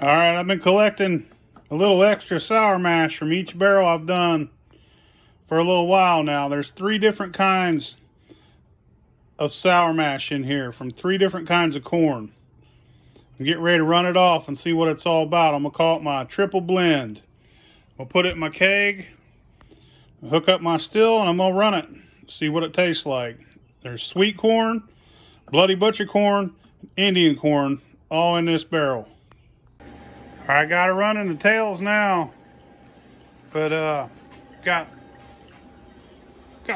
All right, I've been collecting a little extra sour mash from each barrel I've done for a little while now. There's 3 different kinds of sour mash in here from 3 different kinds of corn. I'm getting ready to run it off and see what it's all about. I'm gonna call it my triple blend. I'll put it in my keg, hook up my still, and I'm gonna run it, see what it tastes like. There's sweet corn, bloody butcher corn, Indian corn, all in this barrel. I got it running the tails now, but got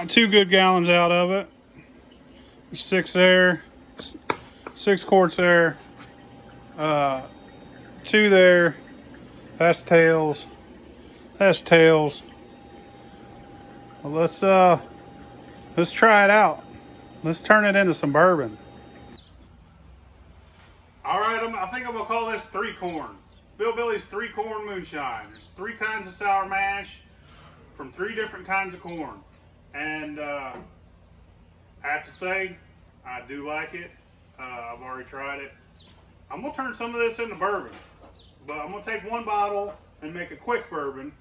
2 good gallons out of it. 6 there, 6 quarts there, 2 there. That's tails. That's tails. Well, let's try it out. Let's turn it into some bourbon. All right, I think I'm gonna call this 3 corn. PhilBilly's 3 corn moonshine. There's 3 kinds of sour mash from 3 different kinds of corn. And I have to say, I do like it. I've already tried it. I'm gonna turn some of this into bourbon, but I'm gonna take 1 bottle and make a quick bourbon,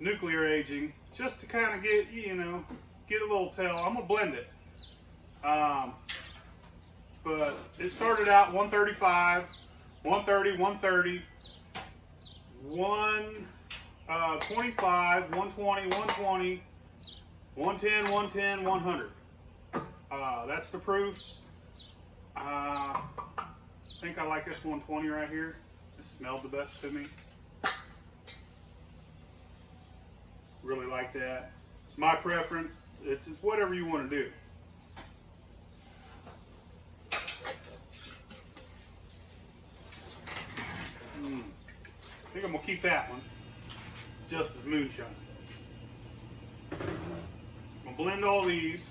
nuclear aging, just to kind of get, get a little tail. I'm gonna blend it. But it started out 135, 130, 130, 125, 120, 120, 110, 110, 100. That's the proofs. I think I like this 120 right here. It smelled the best to me. Really like that. It's my preference. It's whatever you want to do. I think I'm gonna keep that one just as moonshine. I'm gonna blend all these.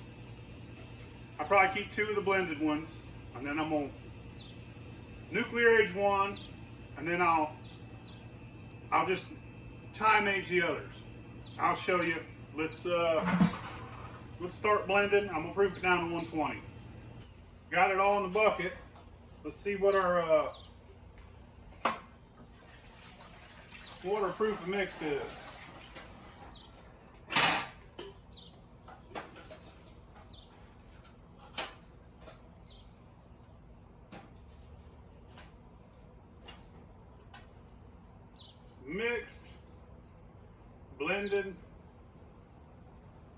I'll probably keep 2 of the blended ones, and then I'm gonna nuclear age 1, and then I'll just time age the others. I'll show you. Let's start blending. I'm gonna proof it down to 120. Got it all in the bucket. Let's see what our proof of mixed is. Mixed, blended.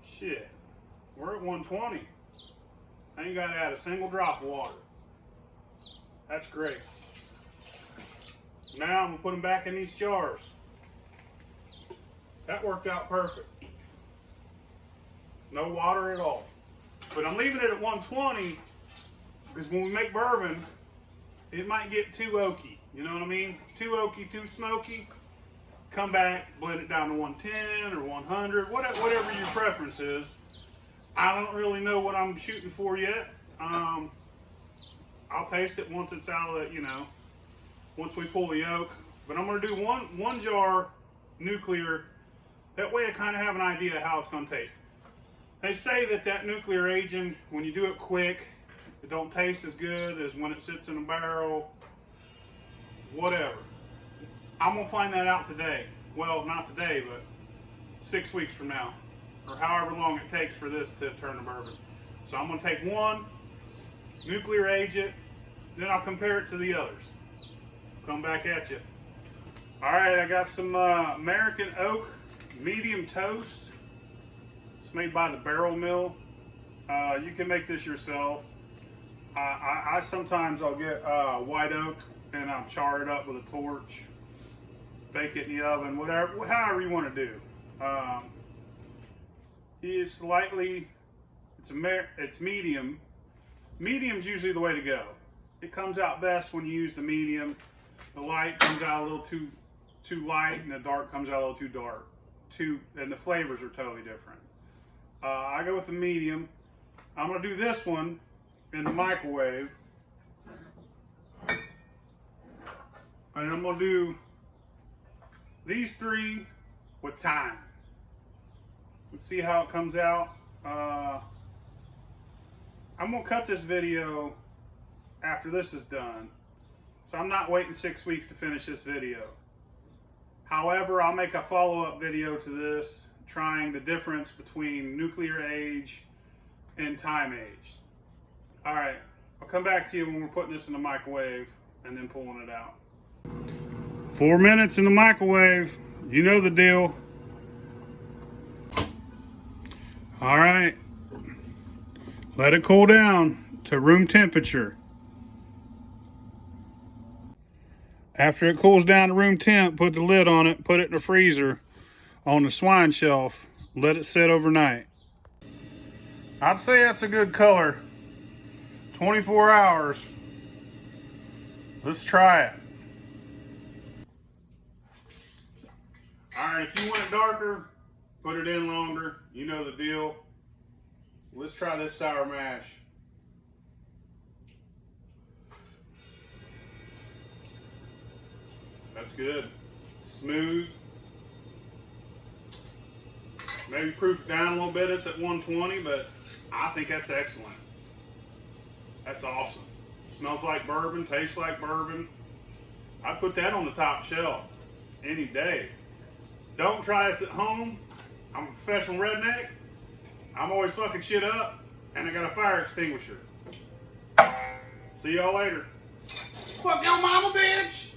Shit, we're at 120. I ain't got to add a single drop of water. That's great. Now I'm gonna put them back in these jars. That worked out perfect. No water at all. But I'm leaving it at 120 because when we make bourbon, it might get too oaky. You know what I mean? Too oaky, too smoky. Come back, blend it down to 110 or 100, whatever your preference is. I don't really know what I'm shooting for yet. I'll taste it once it's out of the, once we pull the oak. But I'm gonna do one jar nuclear. That way I kind of have an idea how it's gonna taste. They say that nuclear aging, when you do it quick, it don't taste as good as when it sits in a barrel, whatever. I'm gonna find that out today. Well, not today, but 6 weeks from now, or however long it takes for this to turn to bourbon. So I'm gonna take 1, nuclear age it, then I'll compare it to the others. Come back at you. All right, I got some American Oak medium toast. It's made by the Barrel Mill. You can make this yourself. I sometimes I'll get white oak and I'll char it up with a torch, bake it in the oven, however you want to do. It's medium. Medium's usually the way to go. It comes out best when you use the medium. The light comes out a little too light, and the dark comes out a little too dark. And the flavors are totally different. I go with the medium. I'm gonna do this one in the microwave, and I'm gonna do these 3 with time. Let's see how it comes out. I'm gonna cut this video after this is done So I'm not waiting 6 weeks to finish this video. However, I'll make a follow-up video to this, trying the difference between nuclear age and time age. All right, I'll come back to you when we're putting this in the microwave and then pulling it out. 4 minutes in the microwave, you know the deal. All right, let it cool down to room temperature. After it cools down to room temp, put the lid on it, put it in the freezer on the swine shelf, let it sit overnight. I'd say that's a good color. 24 hours. Let's try it. All right, if you want it darker, put it in longer. You know the deal. Let's try this sour mash. That's good. Smooth. Maybe proof it down a little bit. It's at 120, but I think that's excellent. That's awesome. Smells like bourbon, tastes like bourbon. I'd put that on the top shelf any day. Don't try this at home. I'm a professional redneck. I'm always fucking shit up, and I got a fire extinguisher. See y'all later. Fuck your mama, bitch!